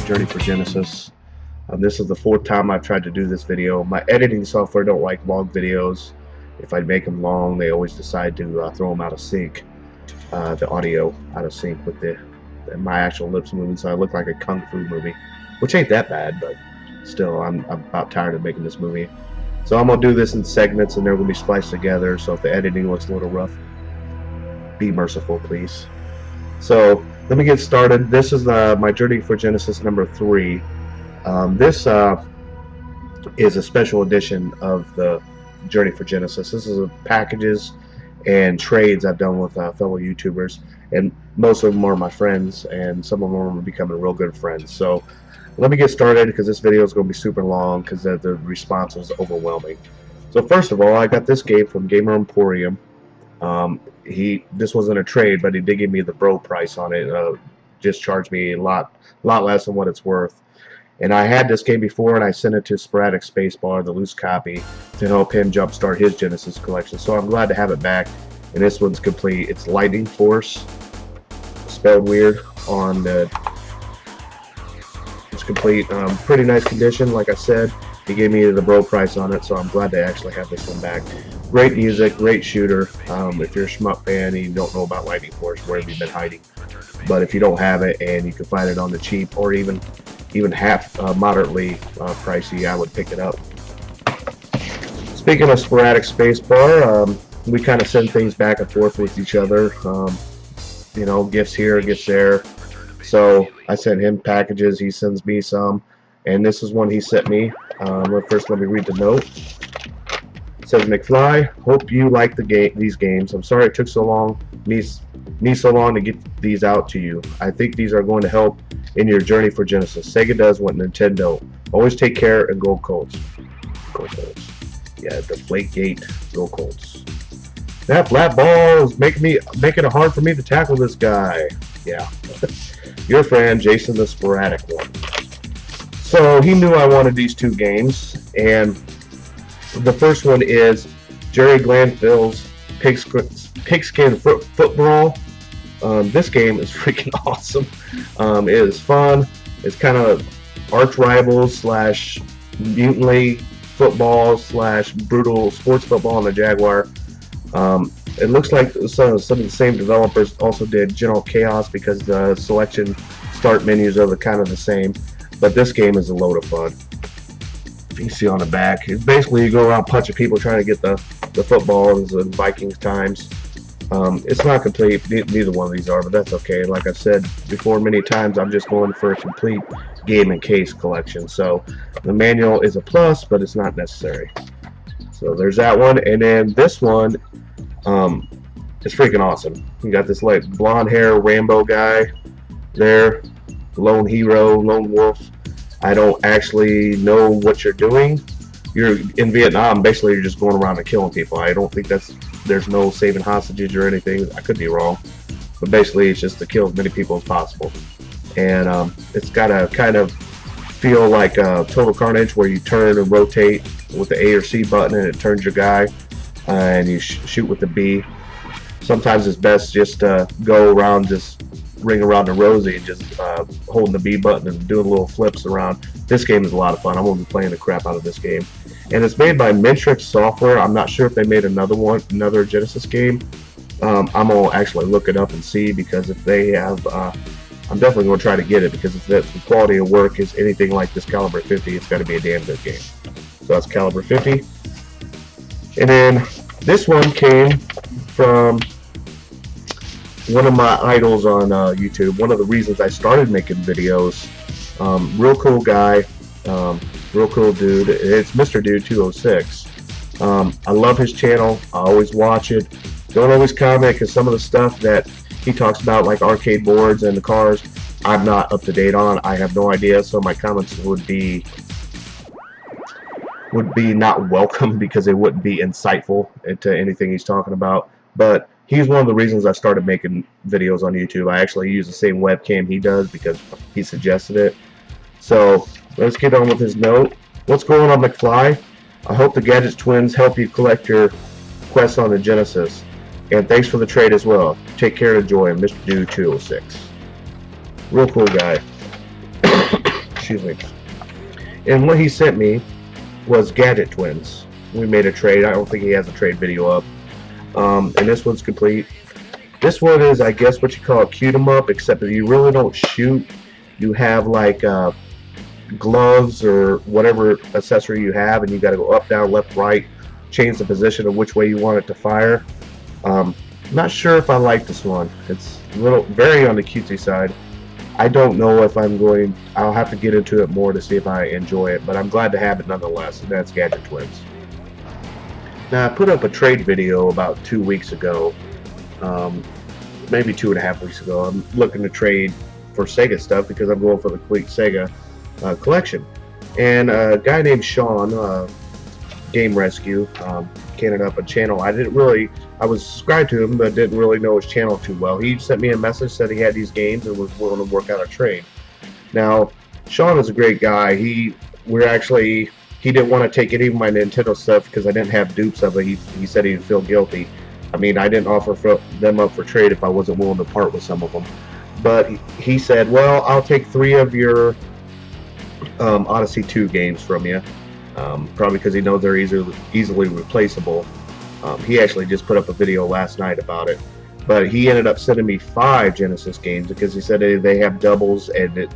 Journey for Genesis. This is the 4th time I've tried to do this video. My editing software don't like long videos. If I make them long, they always decide to throw them out of sync, the audio out of sync with my actual lips moving, so I look like a kung fu movie, which ain't that bad, but still, I'm about tired of making this movie. So I'm gonna do this in segments, and they're gonna be spliced together. So if the editing looks a little rough, be merciful, please. So let me get started. This is my Journey for Genesis number 3. This is a special edition of the Journey for Genesis. This is packages and trades I've done with fellow YouTubers, and most of them are my friends, and some of them are becoming real good friends. So let me get started, because this video is going to be super long because the response was overwhelming. So first of all, I got this game from Gamer Emporium. This wasn't a trade, but he did give me the bro price on it. Just charged me a lot less than what it's worth. And I had this game before, and I sent it to Sporadic Spacebar, the loose copy, to help him jumpstart his Genesis collection. So I'm glad to have it back, and this one's complete. It's Lightning Force, spelled weird on the. It's complete. Pretty nice condition, like I said. He gave me the bro price on it, so I'm glad to actually have this one back. Great music, great shooter. If you're a shmup fan and you don't know about Lightning Force, where have you been hiding? But if you don't have it and you can find it on the cheap, or even half moderately pricey, I would pick it up. Speaking of Sporadic Spacebar, we kind of send things back and forth with each other. You know, gifts here, gifts there. So I sent him packages, he sends me some, and this is one he sent me. First, let me read the note. It says, McFly, hope you like these games. I'm sorry it took so long, me so long to get these out to you. I think these are going to help in your journey for Genesis. Sega does what Nintendo. Always take care and go Colts. Go Colts. Yeah, deflate gate, go Colts. That flat ball is making it hard for me to tackle this guy. Yeah. Your friend, Jason the Sporadic one. So he knew I wanted these 2 games, and the first one is Jerry Glanville's Pigskin Football. This game is freaking awesome. It is fun. It's kind of arch rivals / Mutant League football / brutal sports football on the Jaguar. It looks like some of the same developers also did General Chaos, because the selection start menus are kind of the same. But this game is a load of fun. You can see on the back, it's basically you go around punching people trying to get the footballs and Vikings times. It's not complete, neither one of these are, but that's okay. Like I said before many times, I'm just going for a complete game and case collection. So the manual is a plus, but it's not necessary. So there's that one, and then this one, it's freaking awesome. You got this like blonde hair Rambo guy there, lone hero, lone wolf. I don't actually know what you're doing. You're in Vietnam, basically you're just going around and killing people. I don't think there's no saving hostages or anything. I could be wrong, but basically it's just to kill as many people as possible. And it's got a kind of feel like Total Carnage, where you turn and rotate with the A or C button and it turns your guy, and you shoot with the B. Sometimes it's best just to go around, just ring around the rosy, and just holding the B button and doing little flips around. This game is a lot of fun. I'm going to be playing the crap out of this game. And it's made by Mintrix Software. I'm not sure if they made another Genesis game. I'm going to actually look it up and see, because if they have, I'm definitely going to try to get it, because if the quality of work is anything like this Caliber 50, it's got to be a damn good game. So that's Caliber 50. And then this one came from one of my idols on YouTube. One of the reasons I started making videos. Real cool guy, real cool dude. It's Mr. Dude 206. I love his channel. I always watch it. Don't always comment, because some of the stuff that he talks about, like arcade boards and the cars, I'm not up to date on. I have no idea, so my comments would be not welcome, because they wouldn't be insightful into anything he's talking about. But he's one of the reasons I started making videos on YouTube. I actually use the same webcam he does, because he suggested it. So let's get on with his note. What's going on, McFly? I hope the Gadget Twins help you collect your quests on the Genesis. And thanks for the trade as well. Take care and enjoy, Mr. Dude 206. Real cool guy. Excuse me. And what he sent me was Gadget Twins. We made a trade. I don't think he has a trade video up. And this one's complete. This one is, I guess, what you call a cute 'em up, except that you really don't shoot. You have like gloves or whatever accessory you have, and you got to go up, down, left, right, change the position of which way you want it to fire. Not sure if I like this one. It's a little very on the cutesy side. I don't know if I'll have to get into it more to see if I enjoy it, but I'm glad to have it nonetheless, and that's Gadget Twins. Now, I put up a trade video about 2 weeks ago, maybe 2.5 weeks ago. I'm looking to trade for Sega stuff because I'm going for the complete Sega collection. And a guy named Sean, Game Rescue, canned up a channel. I was subscribed to him, but didn't really know his channel too well. He sent me a message, said he had these games and was willing to work out a trade. Now, Sean is a great guy. He didn't want to take any of my Nintendo stuff because I didn't have dupes of it. He said he'd feel guilty. I mean, I didn't offer them up for trade if I wasn't willing to part with some of them. But he said, well, I'll take 3 of your Odyssey 2 games from you. Probably because he knows they're easily replaceable. He actually just put up a video last night about it. But he ended up sending me 5 Genesis games because he said they have doubles and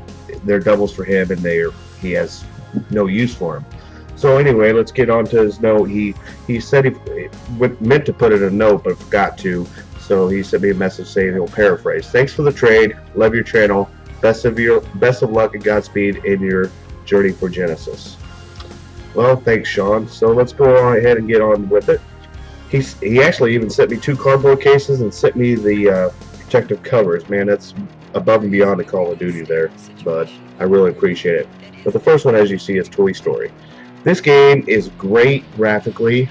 they're doubles for him and he has no use for them. So anyway, let's get on to his note. He said he meant to put it in a note but forgot to. So he sent me a message saying he'll paraphrase. Thanks for the trade. Love your channel. Best of luck and Godspeed in your journey for Genesis. Well, thanks, Sean. So let's go on ahead and get on with it. He actually even sent me 2 cardboard cases and sent me the protective covers. Man, that's above and beyond the Call of Duty there, but I really appreciate it. But the first one, as you see, is Toy Story. This game is great graphically.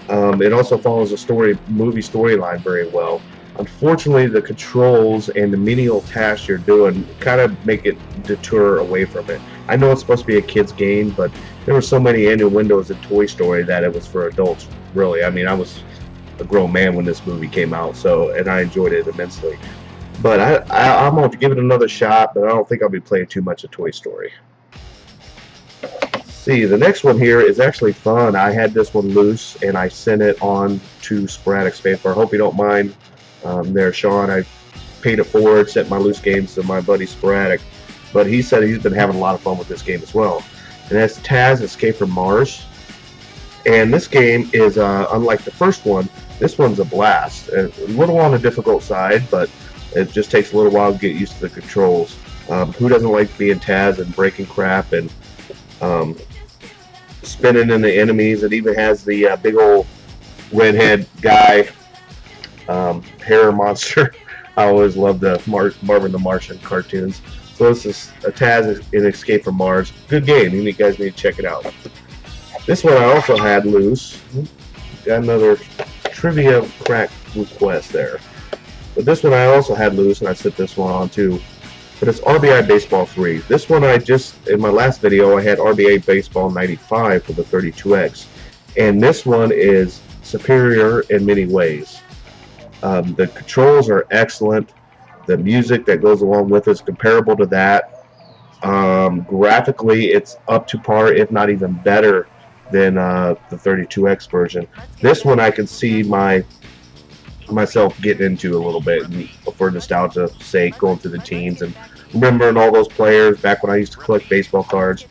It also follows a movie storyline very well. Unfortunately, the controls and the menial tasks you're doing kind of make it deter away from it. I know it's supposed to be a kid's game, but there were so many innuendos in Toy Story that it was for adults, really. I mean, I was a grown man when this movie came out, and I enjoyed it immensely. But I'm going to give it another shot, but I don't think I'll be playing too much of Toy Story. See, the next one here is actually fun. I had this one loose, and I sent it on to Sporadic Spacebar. I hope you don't mind there, Sean. I paid it forward, sent my loose games to my buddy Sporadic. But he said he's been having a lot of fun with this game as well. And that's Taz Escape from Mars. And this game is, unlike the first one, this one's a blast. A little on the difficult side, but it just takes a little while to get used to the controls. Who doesn't like being Taz and breaking crap and spinning in the enemies? It even has the big old redhead guy, hair monster. I always loved the Marvin the Martian cartoons. So this is a Taz in Escape from Mars. Good game. You guys need to check it out. This one I also had loose. Got another trivia crack request there. But this one I also had loose, and I set this one on too. But it's RBI Baseball 3. This one in my last video, I had RBI Baseball 95 for the 32X. And this one is superior in many ways. The controls are excellent. The music that goes along with it is comparable to that. Graphically, it's up to par, if not even better than the 32X version. This one I can see myself getting into a little bit for nostalgia's sake, going through the teens and remembering all those players back when I used to collect baseball cards.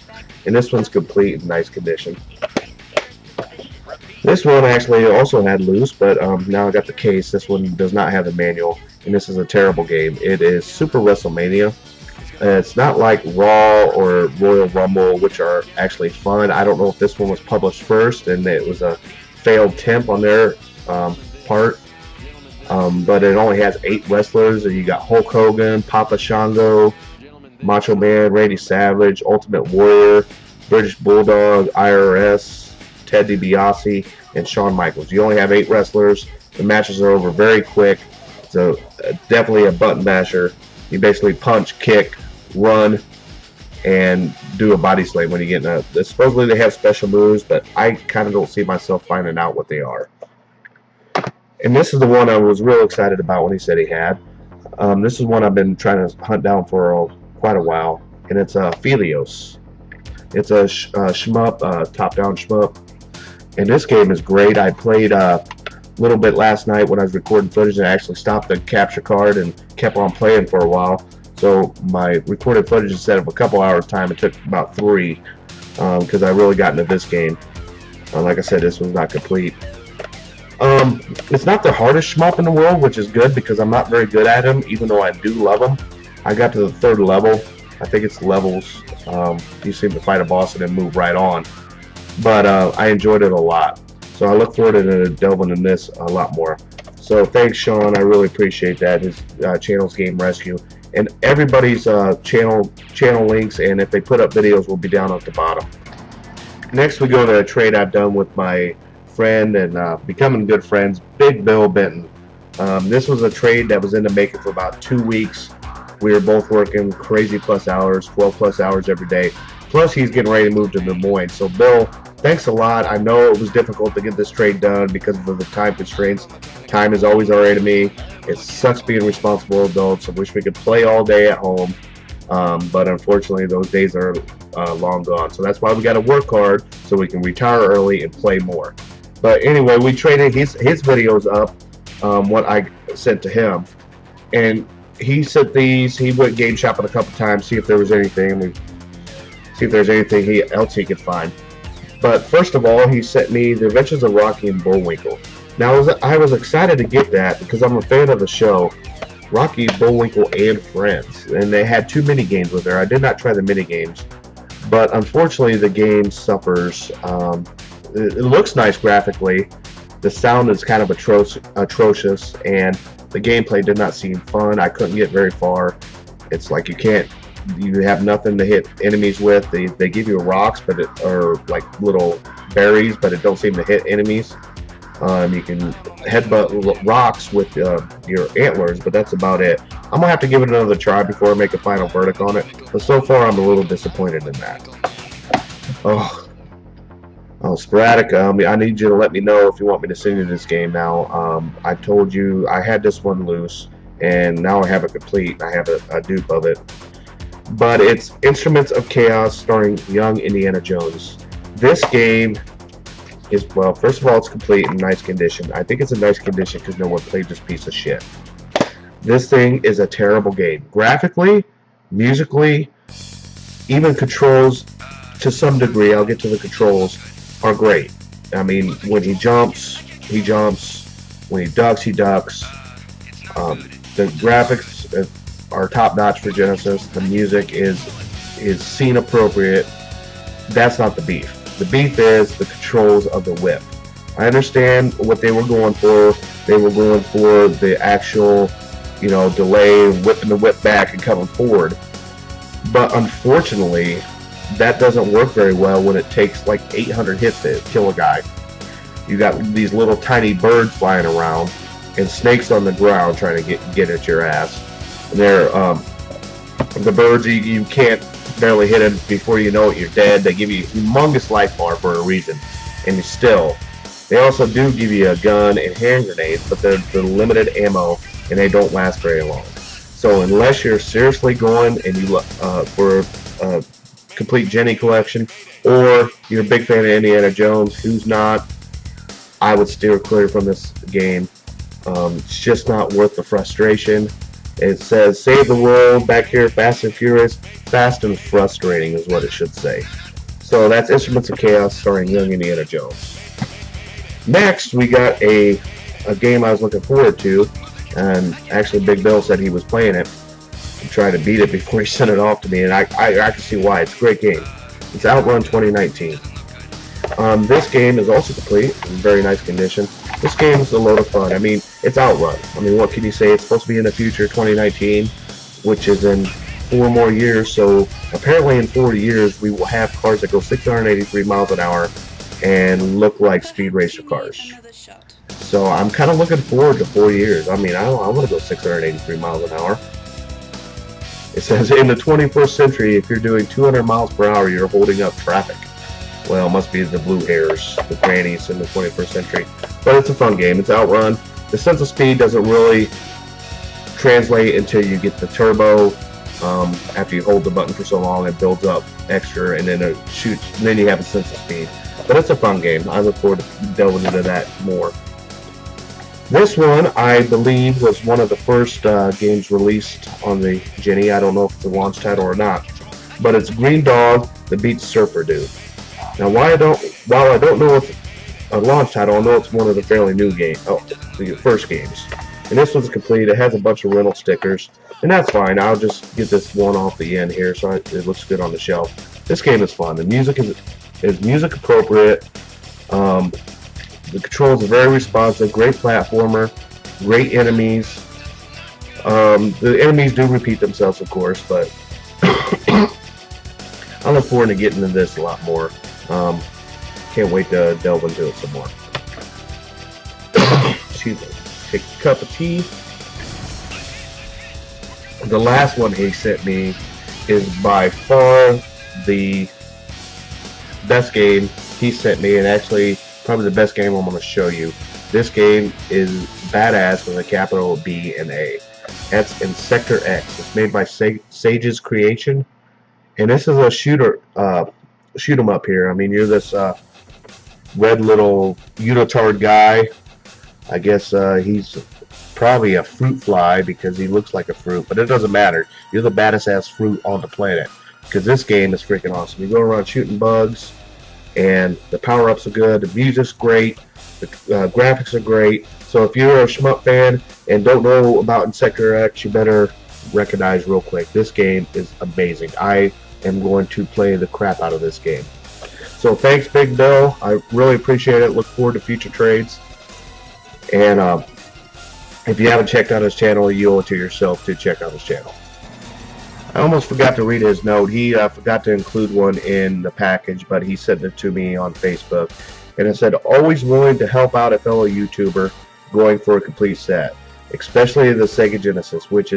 And this one's complete in nice condition. This one actually also had loose, but now I got the case. This one does not have the manual, and this is a terrible game. It is Super Wrestlemania. It's not like Raw or Royal Rumble, which are actually fun. I don't know if this one was published first and it was a failed temp on their part. But it only has 8 wrestlers, and you got Hulk Hogan, Papa Shango, Macho Man, Randy Savage, Ultimate Warrior, British Bulldog, IRS, Ted DiBiase, and Shawn Michaels. You only have 8 wrestlers. The matches are over very quick. So definitely a button basher. You basically punch, kick, run, and do a body slam when you get in a... Supposedly they have special moves, but I kind of don't see myself finding out what they are. And this is the one I was real excited about when he said he had. This is one I've been trying to hunt down for quite a while. and it's Felios. It's a shmup, top-down shmup, and this game is great. I played a little bit last night when I was recording footage, and I actually stopped the capture card and kept on playing for a while. So my recorded footage, instead of a couple hours time, it took about 3, because I really got into this game. Like I said, this was not complete. It's not the hardest shmup in the world, which is good because I'm not very good at them, even though I do love them. I got to the 3rd level. I think it's levels. You seem to fight a boss and then move right on. But I enjoyed it a lot. So I look forward to delving in this a lot more. So thanks, Sean. I really appreciate that. His channel's Game Rescue. And everybody's channel links, and if they put up videos, will be down at the bottom. Next, we go to a trade I've done with my friend and becoming good friends, Big Bill Benton. This was a trade that was in the making for about 2 weeks. We were both working crazy plus hours, 12 plus hours every day. Plus, he's getting ready to move to Des Moines. So, Bill, thanks a lot. I know it was difficult to get this trade done because of the time constraints. Time is always our enemy. It sucks being responsible adults. I wish we could play all day at home. But unfortunately, those days are long gone. So that's why we got to work hard so we can retire early and play more. But anyway, we traded his videos up, what I sent to him. And he sent these. He went game shopping a couple times, see if there was anything. See if there's anything else he could find. But first of all, he sent me The Adventures of Rocky and Bullwinkle. Now, I was excited to get that because I'm a fan of the show, Rocky, Bullwinkle, and Friends. And they had 2 mini games with there. I did not try the mini games, but unfortunately, the game suffers. It looks nice graphically. The sound is kind of atrocious, and the gameplay did not seem fun. I couldn't get very far. It's like you have nothing to hit enemies with. They give you rocks, or like little berries, but it don't seem to hit enemies. You can headbutt rocks with your antlers, but that's about it. I'm gonna have to give it another try before I make a final verdict on it. But so far, I'm a little disappointed in that. Oh, sporadic. I need you to let me know if you want me to send you this game now. I told you I had this one loose, and now I have it complete. I have a dupe of it. But it's Instruments of Chaos, starring young Indiana Jones. This game is, well, first of all, it's complete in nice condition. I think it's in nice condition because no one played this piece of shit. This thing is a terrible game. Graphically, musically, even controls to some degree, I'll get to the controls, are great. I mean, when he jumps, he jumps. When he ducks, he ducks. The graphics are top-notch for Genesis. The music is scene appropriate. That's not the beef. The beef is the controls of the whip. I understand what they were going for. They were going for the actual, delay, whipping the whip back and coming forward. But unfortunately, that doesn't work very well when it takes like 800 hits to kill a guy. You got these little tiny birds flying around and snakes on the ground trying to get at your ass. And they're the birds, you can't barely hit them before you know it, you're dead. They give you a humongous life bar for a reason, and they also do give you a gun and hand grenades, but they're limited ammo and they don't last very long. So unless you're seriously going and you for a complete Jenny collection, or you're a big fan of Indiana Jones, who's not, I would steer clear from this game. It's just not worth the frustration. It says, save the world, back here, fast and furious, fast and frustrating is what it should say. So that's Instruments of Chaos, starring young Indiana Jones. Next, we got a game I was looking forward to, and actually Big Bill said he was playing it and trying to beat it before he sent it off to me, and I can see why. It's a great game. It's Outrun 2019. This game is also complete, in very nice condition. This game is a load of fun. I mean, it's Outrun. I mean, what can you say? It's supposed to be in the future, 2019, which is in 4 more years. So apparently in 4 years, we will have cars that go 683 miles an hour and look like speed racer cars. So I'm kind of looking forward to 4 years. I mean, I want to go 683 miles an hour. It says, in the 21st century, if you're doing 200 miles per hour, you're holding up traffic. Well, it must be the blue hairs, the grannies in the 21st century. But it's a fun game. It's Outrun. The sense of speed doesn't really translate until you get the turbo After you hold the button for so long, it builds up extra, and then it shoots. And then you have a sense of speed. But it's a fun game. I look forward to delving into that more. This one, I believe, was one of the first games released on the Jenny. I don't know if it's a launch title or not, but it's Green Dog that beats Surfer Dude. Now, while I don't know if it's a launch title, I know it's one of the fairly new games. Oh, the first games. And this one's complete. It has a bunch of rental stickers, and that's fine. I'll just get this one off the end here so it looks good on the shelf. This game is fun. The music is music appropriate. The controls are very responsive. Great platformer. Great enemies. The enemies do repeat themselves, of course, but I look forward to getting into this a lot more. Can't wait to delve into it some more. Excuse me. Take a cup of tea. The last one he sent me is by far the best game he sent me, and actually probably the best game I'm going to show you. This game is badass with a capital B and A. That's in Sector X. It's made by Sage's Creation, and this is a shoot 'em up here. I mean, you're this red little unitard guy. I guess he's probably a fruit fly because he looks like a fruit, but it doesn't matter. You're the baddest ass fruit on the planet because this game is freaking awesome. You go around shooting bugs, and the power-ups are good. The music's great. The graphics are great. So if you're a shmup fan and don't know about Sector X, you better recognize real quick. This game is amazing. I am going to play the crap out of this game. So thanks, Big Bill. I really appreciate it. Look forward to future trades. And if you haven't checked out his channel, you owe it to yourself to check out his channel. I almost forgot to read his note. He forgot to include one in the package, but he sent it to me on Facebook. And it said, always willing to help out a fellow YouTuber going for a complete set, especially the Sega Genesis, which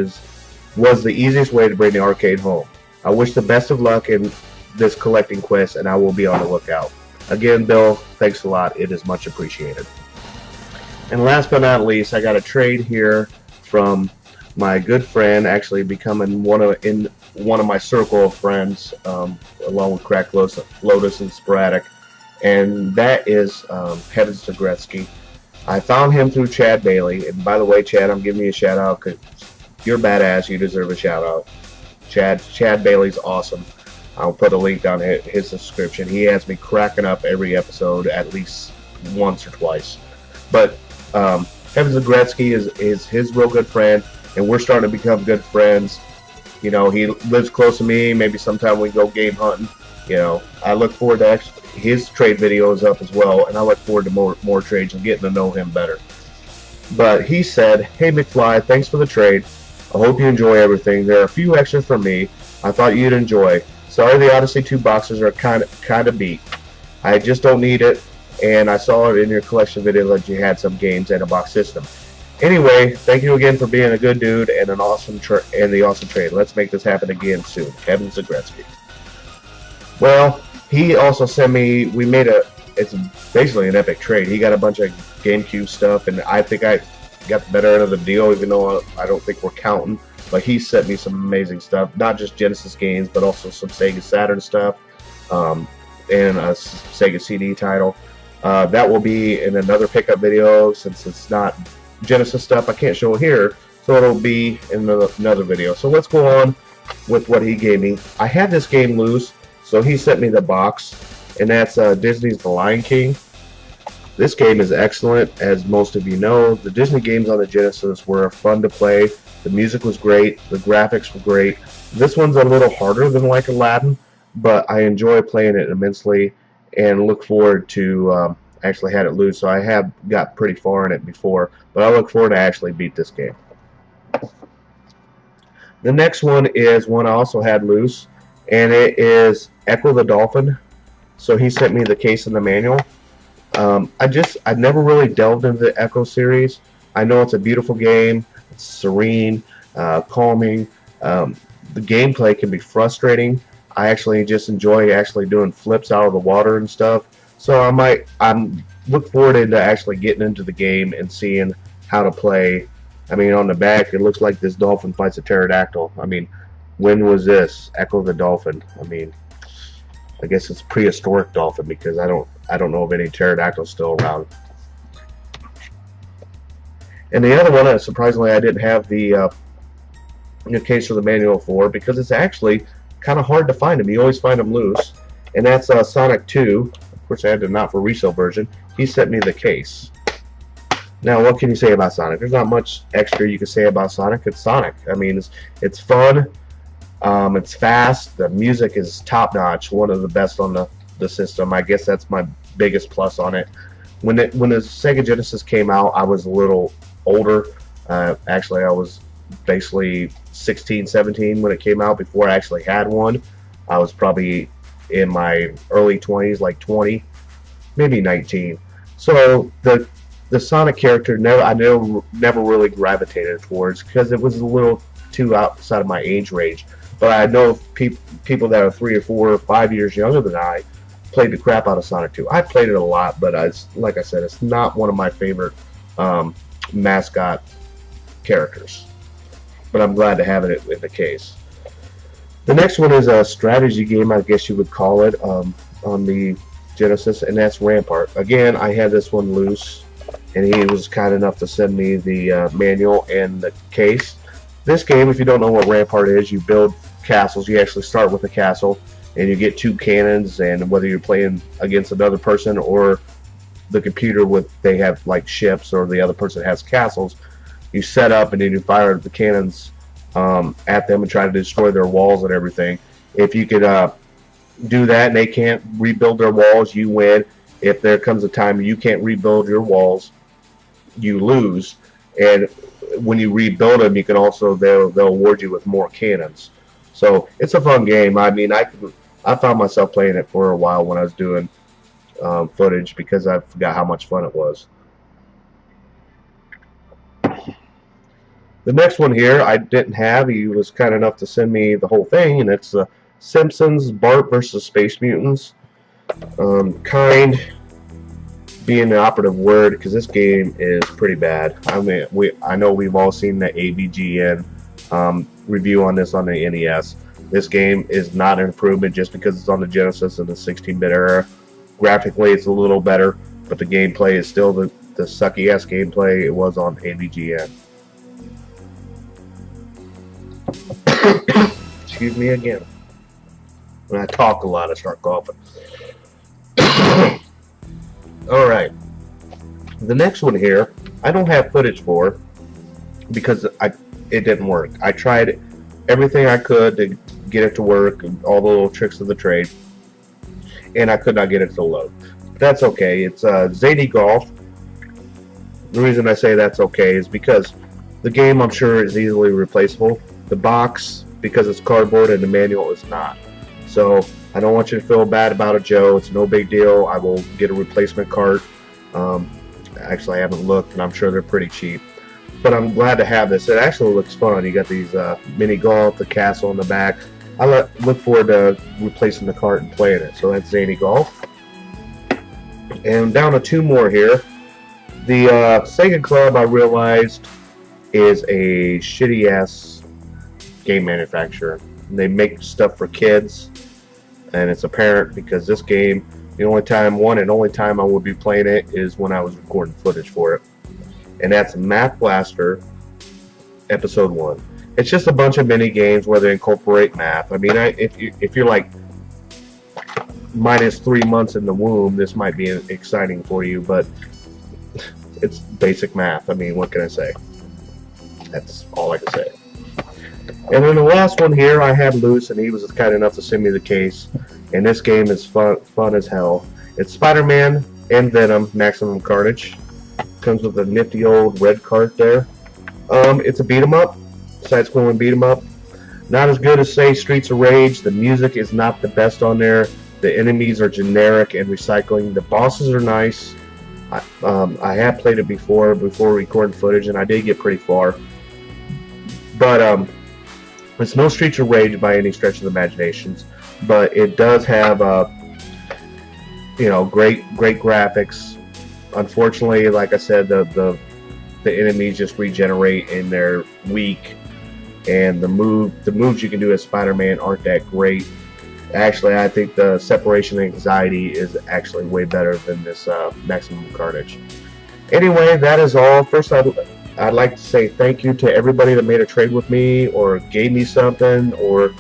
was the easiest way to bring the arcade home. I wish the best of luck in this collecting quest, and I will be on the lookout. Again, Bill, thanks a lot. It is much appreciated. And last but not least, I got a trade here from my good friend, actually becoming one of my circle of friends, along with Crack Lotus and Sporadic, and that is Heavens to Gretzky. I found him through Chad Bailey, and by the way, Chad, I'm giving you a shout out because you're badass. You deserve a shout out. Chad Bailey's awesome. I'll put a link down in his description. He has me cracking up every episode at least once or twice. But Heavens to Gretzky is his real good friend, and we're starting to become good friends. You know, he lives close to me. Maybe sometime we go game hunting. You know, I look forward to his trade videos up as well, and I look forward to more trades and getting to know him better. But he said, "Hey McFly, thanks for the trade. I hope you enjoy everything. There are a few extras from me I thought you'd enjoy. Sorry the Odyssey 2 boxes are kind of beat. I just don't need it, and I saw it in your collection video that you had some games and a box system. Anyway, thank you again for being a good dude and the awesome trade. Let's make this happen again soon. Heavens to Gretzky." Well, he also sent me, it's basically an epic trade. He got a bunch of GameCube stuff, and I think I got the better end of the deal, even though I don't think we're counting. But he sent me some amazing stuff, not just Genesis games, but also some Sega Saturn stuff, and a Sega CD title. That will be in another pickup video, since it's not Genesis stuff. I can't show it here, so it'll be in another video. So let's go on with what he gave me. I had this game loose, so he sent me the box, and that's Disney's The Lion King. This game is excellent, as most of you know. The Disney games on the Genesis were fun to play. The music was great. The graphics were great. This one's a little harder than like Aladdin, but I enjoy playing it immensely and look forward to actually had it loose. So I have got pretty far in it before, but I look forward to actually beat this game. The next one is one I also had loose, and it is Echo the Dolphin. So he sent me the case and the manual. I never really delved into the Echo series. I know it's a beautiful game. It's serene, calming. The gameplay can be frustrating. I actually just enjoy doing flips out of the water and stuff. So I'm look forward to actually getting into the game and seeing how to play. I mean, on the back, it looks like this dolphin fights a pterodactyl. I mean, When was this? Echo the Dolphin. I mean, I guess it's prehistoric dolphin because I don't know of any pterodactyls still around. And the other one, surprisingly, I didn't have the case of the manual for because it's actually kind of hard to find them. You always find them loose. And that's Sonic 2. Of course, I had the not for resale version. He sent me the case. Now, what can you say about Sonic? There's not much extra you can say about Sonic. It's Sonic. I mean, it's fun. It's fast. The music is top-notch. One of the best on the system. I guess that's my biggest plus on it. When the Sega Genesis came out, I was a little older. Actually, I was basically 16, 17 when it came out before I actually had one. I was probably in my early 20s, like 20, maybe 19. So the Sonic character I never really gravitated towards because it was a little too outside of my age range. But I know people that are 3 or 4 or 5 years younger than I played the crap out of Sonic 2. I played it a lot, but like I said, it's not one of my favorite mascot characters. But I'm glad to have it in the case. The next one is a strategy game, I guess you would call it, on the Genesis, and that's Rampart. Again, I had this one loose, and he was kind enough to send me the manual and the case. This game, if you don't know what Rampart is, you build castles. You actually start with a castle, and you get 2 cannons, and whether you're playing against another person or the computer they have like ships, or the other person has castles, you set up and then you fire the cannons at them and try to destroy their walls and everything. If you could do that and they can't rebuild their walls, you win. If there comes a time you can't rebuild your walls, you lose. And when you rebuild them, you can also they'll award you with more cannons. So it's a fun game. I mean, I found myself playing it for a while when I was doing footage because I forgot how much fun it was. The next one here I didn't have. He was kind enough to send me the whole thing, and it's Simpsons Bart versus Space Mutants. Kind being the operative word because this game is pretty bad. I mean, I know we've all seen the AVGN review on this on the NES. This game is not an improvement just because it's on the Genesis and the 16-bit era. Graphically, it's a little better, but the gameplay is still the sucky-ass gameplay it was on AVGN. Excuse me again. When I talk a lot, I start coughing. Alright. The next one here, I don't have footage for because it didn't work. I tried everything I could to get it to work, all the little tricks of the trade, and I could not get it to load. But that's okay. It's Zelda Golf. The reason I say that's okay is because the game, I'm sure, is easily replaceable. The box, because it's cardboard, and the manual is not. So I don't want you to feel bad about it, Joe. It's no big deal. I will get a replacement cart. Actually, I haven't looked, and I'm sure they're pretty cheap. But I'm glad to have this. It actually looks fun. You got these mini golf, the castle in the back. I look forward to replacing the cart and playing it. So that's Zelda Golf. And down to 2 more here. The Sega Club, I realized, is a shitty-ass game manufacturer. They make stuff for kids, and it's apparent because this game, the only time I would be playing it is when I was recording footage for it. And that's Math Blaster Episode 1. It's just a bunch of mini games where they incorporate math. I mean, if you're like minus 3 months in the womb, this might be exciting for you, but it's basic math. I mean, what can I say? That's all I can say. And then the last one here I had loose, and he was kind enough to send me the case. And this game is fun as hell. It's Spider-Man and Venom Maximum Carnage. Comes with a nifty old red cart there. It's a beat 'em up, side-scrolling beat 'em up. Not as good as, say, Streets of Rage. The music is not the best on there. The enemies are generic and recycling. The bosses are nice. I have played it before recording footage, and I did get pretty far. But it's no Streets of Rage by any stretch of the imaginations. But it does have, great graphics. Unfortunately, like I said, the enemies just regenerate and they're weak. and the moves you can do as Spider-Man aren't that great. Actually, I think the separation anxiety is actually way better than this Maximum Carnage. Anyway, that is all. First, I'd like to say thank you to everybody that made a trade with me or gave me something or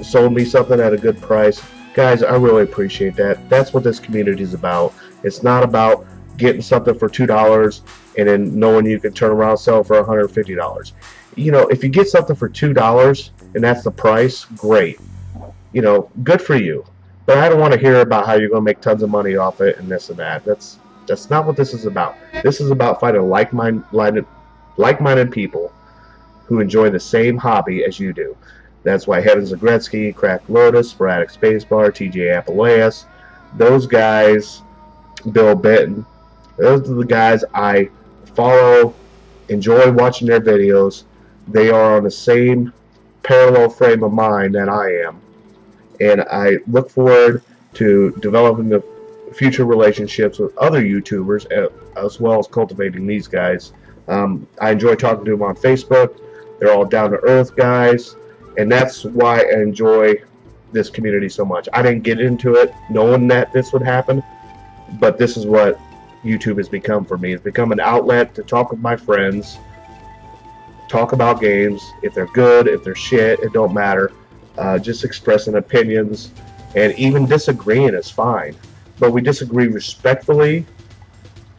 sold me something at a good price. Guys, I really appreciate that. That's what this community is about. It's not about getting something for $2 and then knowing you can turn around and sell it for $150. You know, if you get something for $2 and that's the price, great. You know, good for you. But I don't want to hear about how you're going to make tons of money off it and this and that. That's not what this is about. This is about finding like-minded people who enjoy the same hobby as you do. That's why Heavens of Gretzky, Craft Lotus, Sporadic Spacebar, TJ Appalachian, those guys, Bill Benton, those are the guys I follow, enjoy watching their videos. They are on the same parallel frame of mind that I am. And I look forward to developing the future relationships with other YouTubers as well as cultivating these guys. I enjoy talking to them on Facebook. They're all down-to-earth guys, and that's why I enjoy this community so much. I didn't get into it knowing that this would happen, but this is what YouTube has become for me. It's become an outlet to talk with my friends, talk about games. If they're good, if they're shit, it don't matter. Just expressing opinions, and even disagreeing is fine, but we disagree respectfully,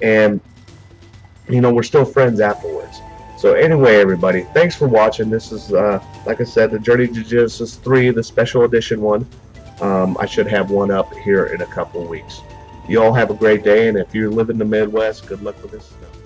and you know, we're still friends afterwards. So anyway, everybody, thanks for watching. This is like I said, the Journey to Genesis 3, the special edition one. I should have one up here in a couple of weeks. You all have a great day, and if you live in the Midwest, good luck with this stuff.